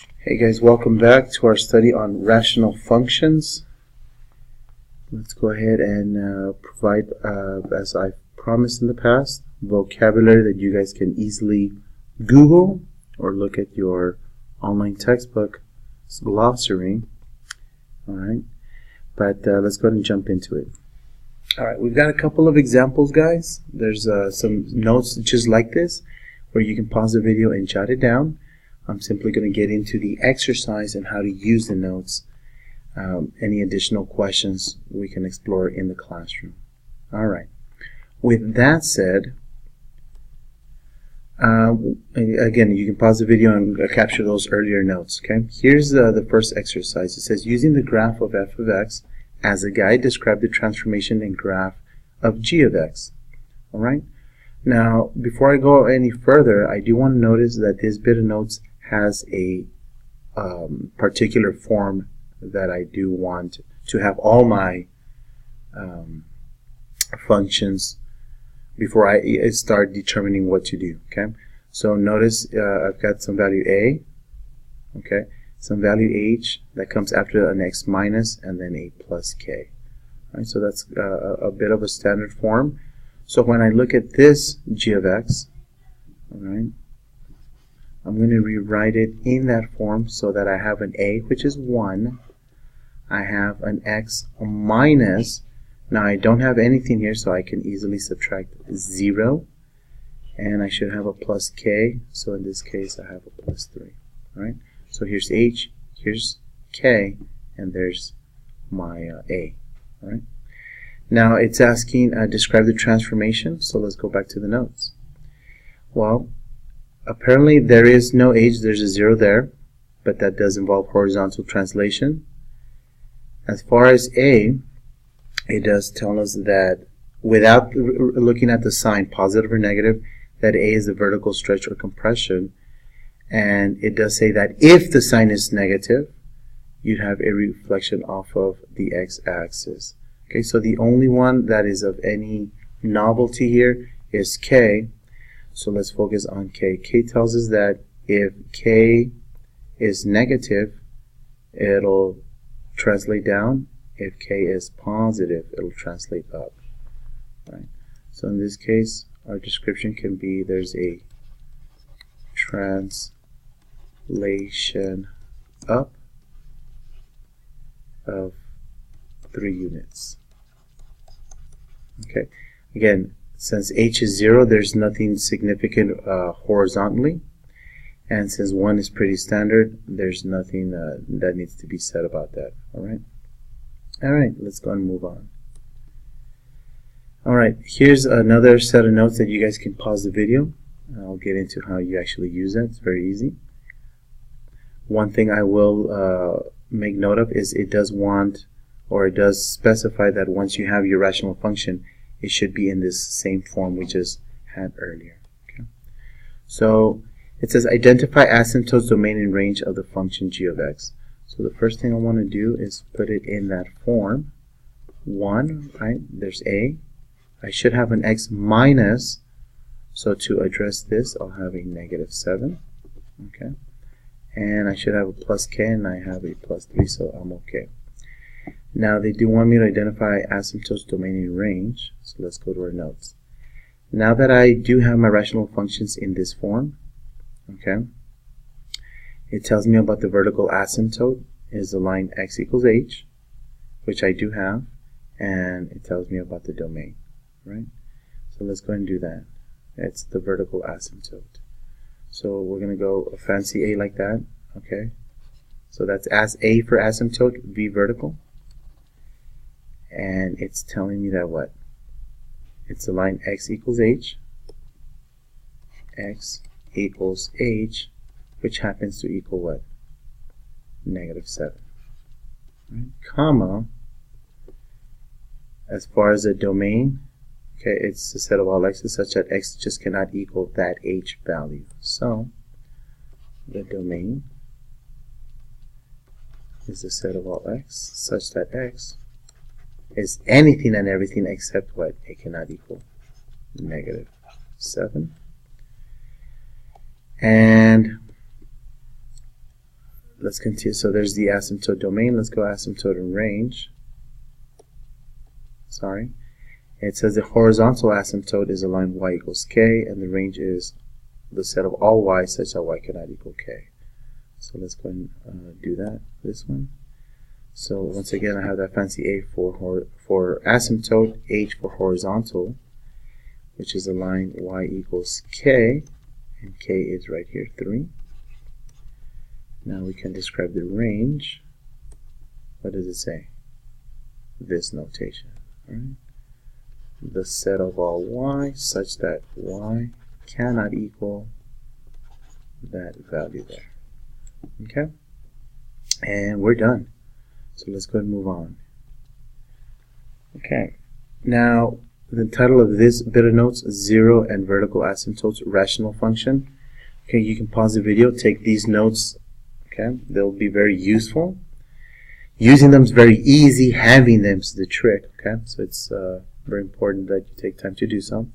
Hey guys, welcome back to our study on rational functions. Let's go ahead and provide, as I promised in the past, vocabulary that you guys can easily Google or look at your online textbook glossary. Alright, but let's go ahead and jump into it. Alright, we've got a couple of examples, guys. There's some notes just like this where you can pause the video and jot it down. I'm simply going to get into the exercise and how to use the notes. Any additional questions we can explore in the classroom. Alright, with that said, again, you can pause the video and capture those earlier notes. Okay, here's the first exercise. It says, using the graph of f of x as a guide, describe the transformation in graph of g of x. Alright, now before I go any further, I do want to notice that this bit of notes has a particular form that I do want to have all my functions before I start determining what to do. Okay, so notice I've got some value a, okay, some value h that comes after an x minus and then a plus k. All right, so that's a bit of a standard form. So when I look at this g of x, all right, I'm going to rewrite it in that form so that I have an a, which is 1. I have an x minus. Now I don't have anything here, so I can easily subtract 0. And I should have a plus k, so in this case I have a plus 3. Right? So here's h, here's k, and there's my a. All right? Now it's asking, describe the transformation, so let's go back to the notes. Well, apparently there is no h, there's a 0 there, but that does involve horizontal translation. As far as a, it does tell us that without looking at the sign, positive or negative, that a is a vertical stretch or compression. And it does say that if the sign is negative, you'd have a reflection off of the x-axis. Okay, so the only one that is of any novelty here is k. So let's focus on k. K tells us that if k is negative, it'll translate down. If k is positive, it'll translate up. Right? So in this case, our description can be there's a translation up of 3 units. Okay, again, since h is 0, there's nothing significant horizontally, and since 1 is pretty standard, there's nothing that needs to be said about that. Alright, let's go and move on. Alright, here's another set of notes that you guys can pause the video. I'll get into how you actually use that. It's very easy. One thing I will make note of is it does want, or it does specify that once you have your rational function, it should be in this same form we just had earlier. Okay. So it says identify asymptotes, domain, and range of the function g of x. So the first thing I want to do is put it in that form. 1, right? There's a. I should have an x minus. So to address this, I'll have a negative 7. Okay. And I should have a plus k, and I have a plus 3, so I'm okay. Now they do want me to identify asymptotes, domain, and range. So let's go to our notes. Now that I do have my rational functions in this form, okay, it tells me about the vertical asymptote is the line x equals h, which I do have, and it tells me about the domain, right? So let's go ahead and do that. It's the vertical asymptote. So we're going to go a fancy a like that, okay? So that's as a for asymptote, v vertical. And it's telling me that what? It's the line x equals h, x equals h, which happens to equal what? Negative 7. Right? Comma, as far as the domain, okay, it's a set of all x's such that x just cannot equal that h value. So the domain is a set of all x such that x is anything and everything except what? It cannot equal negative 7. And let's continue. So there's the asymptote domain. Let's go asymptote and range. Sorry. It says the horizontal asymptote is a line y equals k, and the range is the set of all y such that y cannot equal k. So let's go and do that, this one. So once again, I have that fancy A for asymptote, H for horizontal, which is a line y equals k, and k is right here, 3. Now we can describe the range. What does it say? This notation. All right? The set of all y such that y cannot equal that value there. Okay? And we're done. So let's go ahead and move on. Okay. Now, the title of this bit of notes, Zero and Vertical Asymptotes Rational Function. Okay, you can pause the video, take these notes. Okay, they'll be very useful. Using them is very easy. Having them is the trick. Okay, so it's very important that you take time to do so.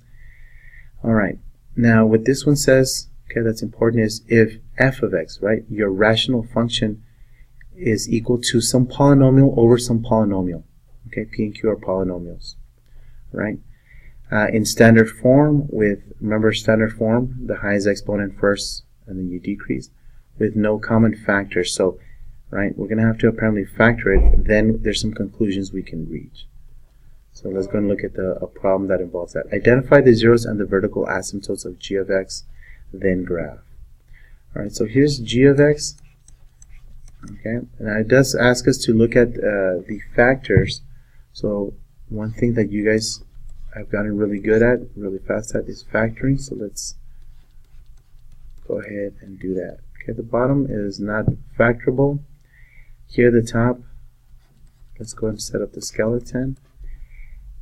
All right. Now, what this one says, okay, that's important is if f of x, right, your rational function is equal to some polynomial over some polynomial. Okay, p and q are polynomials, right? In standard form, remember standard form, the highest exponent first, and then you decrease, with no common factor. So, right, we're going to have to apparently factor it. Then there's some conclusions we can reach. So let's go and look at a problem that involves that. Identify the zeros and the vertical asymptotes of g of x, then graph. All right, so here's g of x. Okay, and it does ask us to look at the factors. So one thing that you guys have gotten really good at, really fast at, is factoring. So let's go ahead and do that. Okay, the bottom is not factorable. Here at the top, let's go ahead and set up the skeleton.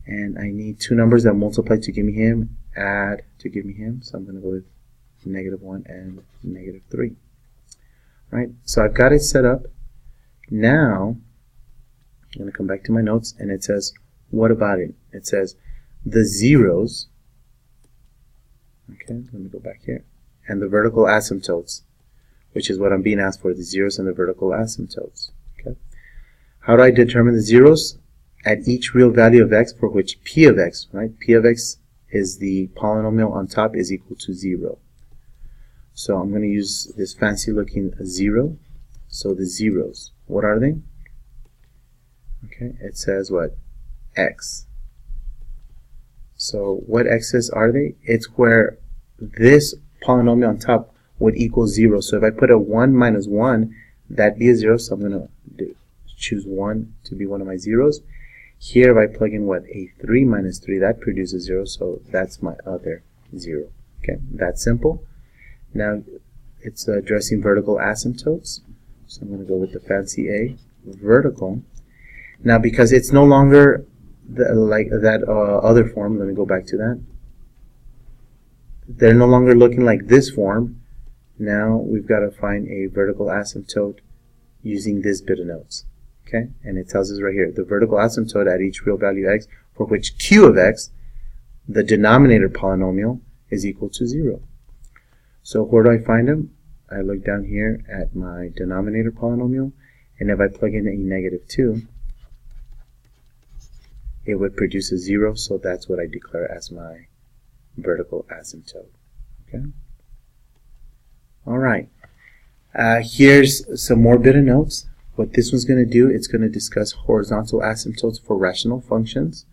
And I need two numbers that multiply to give me him, add to give me him. So I'm going to go with -1 and -3. Right, so I've got it set up. Now, I'm going to come back to my notes, and it says, what about it? It says, the zeros, okay, let me go back here, and the vertical asymptotes, which is what I'm being asked for, the zeros and the vertical asymptotes. Okay. How do I determine the zeros? At each real value of x for which p of x, right, p of x is the polynomial on top, is equal to 0. So I'm going to use this fancy looking 0. So the zeros, what are they? Okay, it says what? X. So what x's are they? It's where this polynomial on top would equal 0. So if I put a 1 minus 1, that'd be a 0. So I'm going to choose 1 to be one of my zeros. Here if I plug in what? A 3 minus 3, that produces 0. So that's my other 0. Okay, that's simple. Now it's addressing vertical asymptotes. So I'm going to go with the fancy A, vertical. Now because it's no longer like that other form, let me go back to that. They're no longer looking like this form. Now we've got to find a vertical asymptote using this bit of notes. Okay, and it tells us right here, the vertical asymptote at each real value x for which q of x, the denominator polynomial, is equal to 0. So where do I find them? I look down here at my denominator polynomial, and if I plug in a -2, it would produce a 0, so that's what I declare as my vertical asymptote. Okay. All right. Here's some more bit of notes. What this one's going to do, it's going to discuss horizontal asymptotes for rational functions.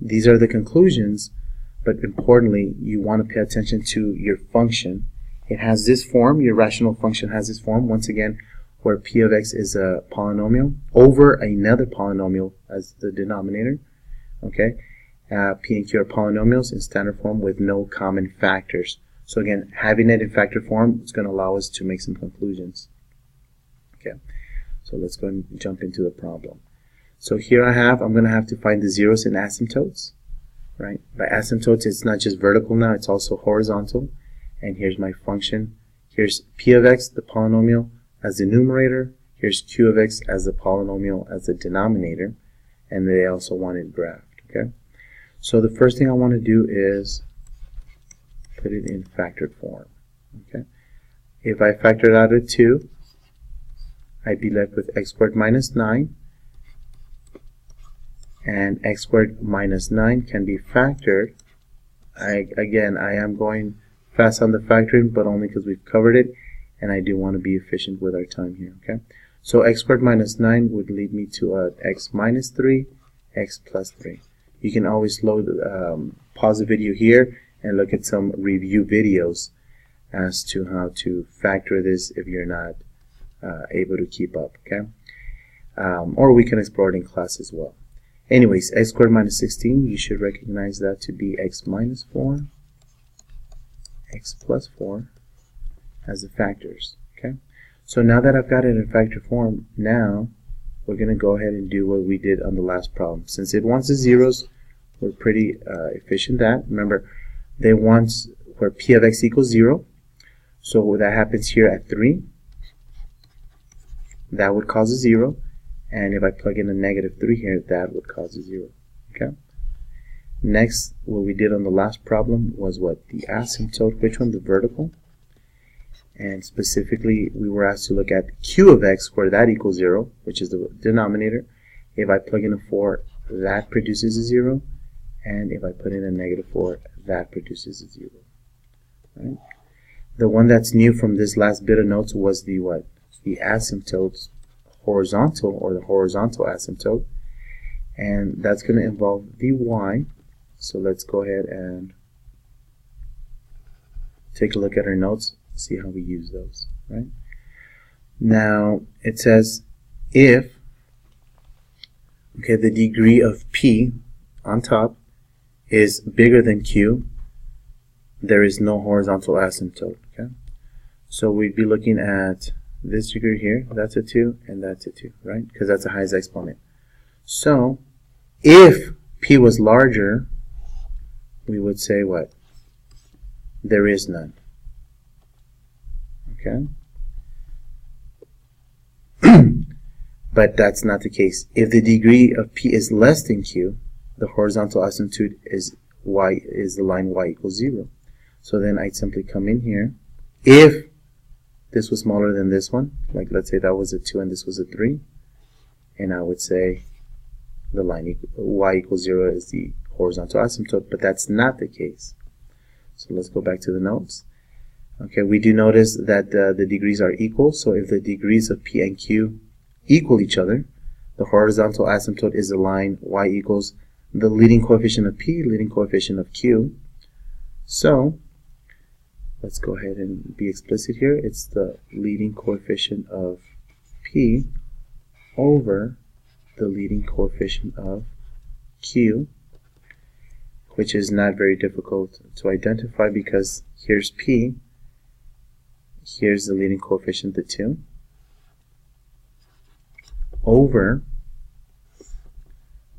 These are the conclusions, but importantly, you want to pay attention to your function. It has this form, your rational function has this form, once again, where p of x is a polynomial over another polynomial as the denominator. Okay, p and q are polynomials in standard form with no common factors. So again, having it in factor form is going to allow us to make some conclusions. Okay, so let's go and jump into the problem. So here I'm going to have to find the zeros in asymptotes. Right? By asymptotes, it's not just vertical now, it's also horizontal. And here's my function. Here's p of x, the polynomial, as the numerator. Here's q of x as the polynomial as the denominator. And they also want it graphed. Okay? So the first thing I want to do is put it in factored form. Okay? If I factor it out at 2, I'd be left with x squared minus 9, and x squared minus 9 can be factored. Again, I am going fast on the factoring, but only because we've covered it, and I do want to be efficient with our time here, okay? So x squared minus 9 would lead me to x minus 3, x plus 3. You can always pause the video here and look at some review videos as to how to factor this if you're not able to keep up, okay? Or we can explore it in class as well. Anyways, x squared minus 16, you should recognize that to be x minus 4, x plus 4 as the factors, okay? So now that I've got it in factor form, now we're going to go ahead and do what we did on the last problem. Since it wants the zeros, we're pretty efficient at. Remember, they want where p of x equals 0. So that happens here at 3. That would cause a 0. And if I plug in a negative 3 here, that would cause a 0. Okay. Next, what we did on the last problem was what? The asymptote. Which one? The vertical. And specifically, we were asked to look at q of x, where that equals 0, which is the denominator. If I plug in a 4, that produces a 0. And if I put in a negative 4, that produces a 0. Right? The one that's new from this last bit of notes was the what? The asymptotes. Horizontal, or the horizontal asymptote, and that's going to involve the y. So let's go ahead and take a look at our notes, see how we use those. Right now it says if the degree of p on top is bigger than q, there is no horizontal asymptote. Okay, so we'd be looking at this degree here, that's a 2, and that's a 2, right? Because that's the highest exponent. So, if p was larger, we would say what? There is none. Okay? But that's not the case. If the degree of p is less than q, the horizontal asymptote is y, is the line y equals 0. So then I'd simply come in here. If this was smaller than this one, like let's say that was a 2 and this was a 3, and I would say the line y equals 0 is the horizontal asymptote, but that's not the case. So let's go back to the notes. Okay, we do notice that the degrees are equal, so if the degrees of p and q equal each other, the horizontal asymptote is the line y equals the leading coefficient of p, leading coefficient of q. So let's go ahead and be explicit here. It's the leading coefficient of p over the leading coefficient of q, which is not very difficult to identify because here's p, here's the leading coefficient, the 2, over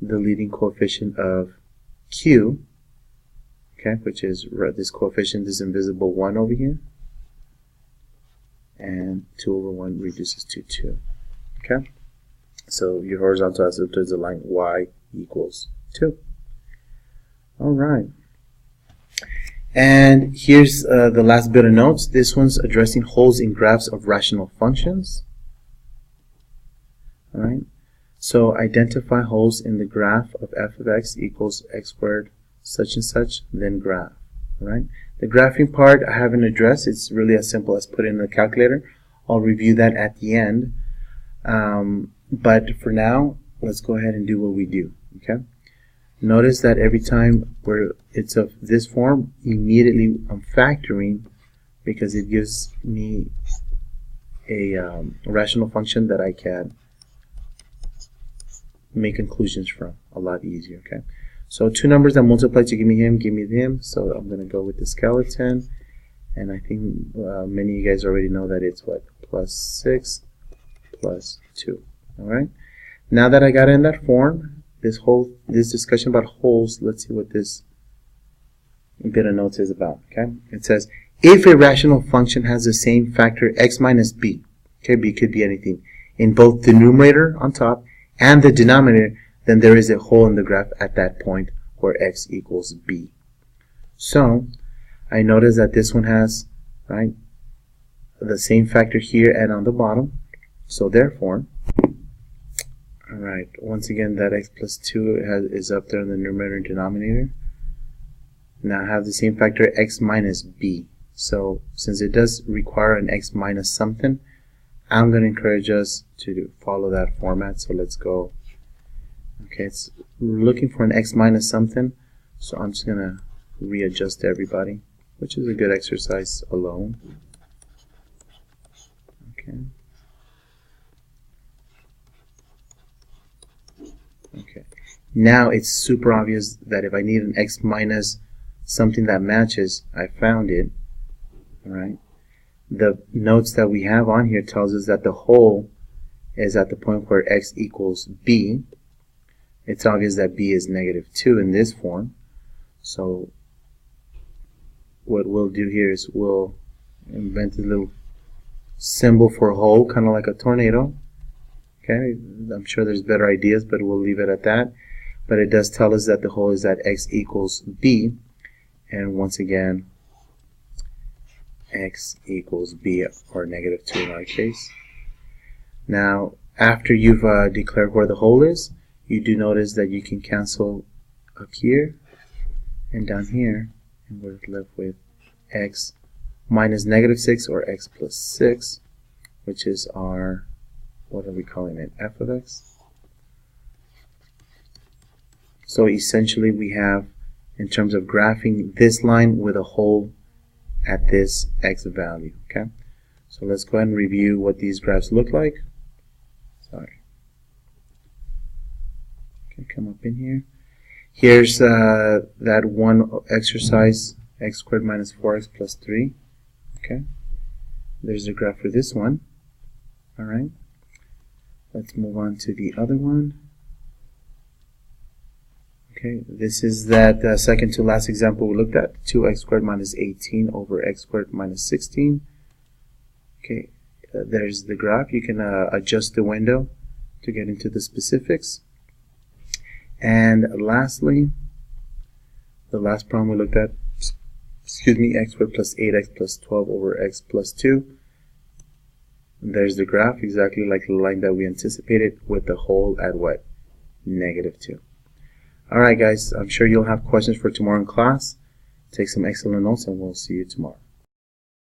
the leading coefficient of q, okay, which is this coefficient is invisible 1 over here, and 2 over 1 reduces to 2. Okay, so your horizontal asymptote is the line y equals 2. All right, and here's the last bit of notes. This one's addressing holes in graphs of rational functions. All right, so identify holes in the graph of f of x equals x squared such and such, then graph. Right? The graphing part I haven't addressed. It's really as simple as put in the calculator. I'll review that at the end. But for now, let's go ahead and do what we do. Okay? Notice that every time it's of this form, immediately I'm factoring because it gives me a rational function that I can make conclusions from a lot easier. Okay? So two numbers that multiply to give me him. So I'm going to go with the skeleton. And I think many of you guys already know that it's what? Plus 6 plus 2. Alright? Now that I got it in that form, this discussion about holes, let's see what this bit of notes is about. Okay? It says, if a rational function has the same factor x minus b, okay, b could be anything, in both the numerator on top and the denominator, then there is a hole in the graph at that point where x equals b. So I notice that this one has, right, the same factor here and on the bottom. So therefore, alright, once again that x plus 2 is up there in the numerator and denominator. Now I have the same factor x minus b. So since it does require an x minus something, I'm going to encourage us to follow that format. So let's go. Okay, we're looking for an x minus something. So I'm just going to readjust everybody, which is a good exercise alone. Okay. Okay. Now it's super obvious that if I need an x minus something that matches, I found it. Alright. The notes that we have on here tells us that the whole is at the point where x equals b. It's obvious that b is -2 in this form. So what we'll do here is we'll invent a little symbol for whole, kind of like a tornado. Okay, I'm sure there's better ideas, but we'll leave it at that. But it does tell us that the whole is that x equals b. And once again, x equals b, or -2 in our case. Now, after you've declared where the whole is, you do notice that you can cancel up here and down here, and we're left with x minus -6 or x plus 6, which is our, what are we calling it, f of x. So essentially we have, in terms of graphing, this line with a whole at this x value. Okay, so let's go ahead and review what these graphs look like. Sorry. Okay, come up in here. Here's that one exercise, x squared minus 4x plus 3. Okay, there's the graph for this one. Alright, let's move on to the other one. Okay, this is that second to last example we looked at, 2x squared minus 18 over x squared minus 16. Okay, there's the graph. You can adjust the window to get into the specifics. And lastly, the last problem we looked at, excuse me, x squared plus 8x plus 12 over x plus 2. There's the graph, exactly like the line that we anticipated, with the whole at what? -2. Alright guys, I'm sure you'll have questions for tomorrow in class. Take some excellent notes and we'll see you tomorrow.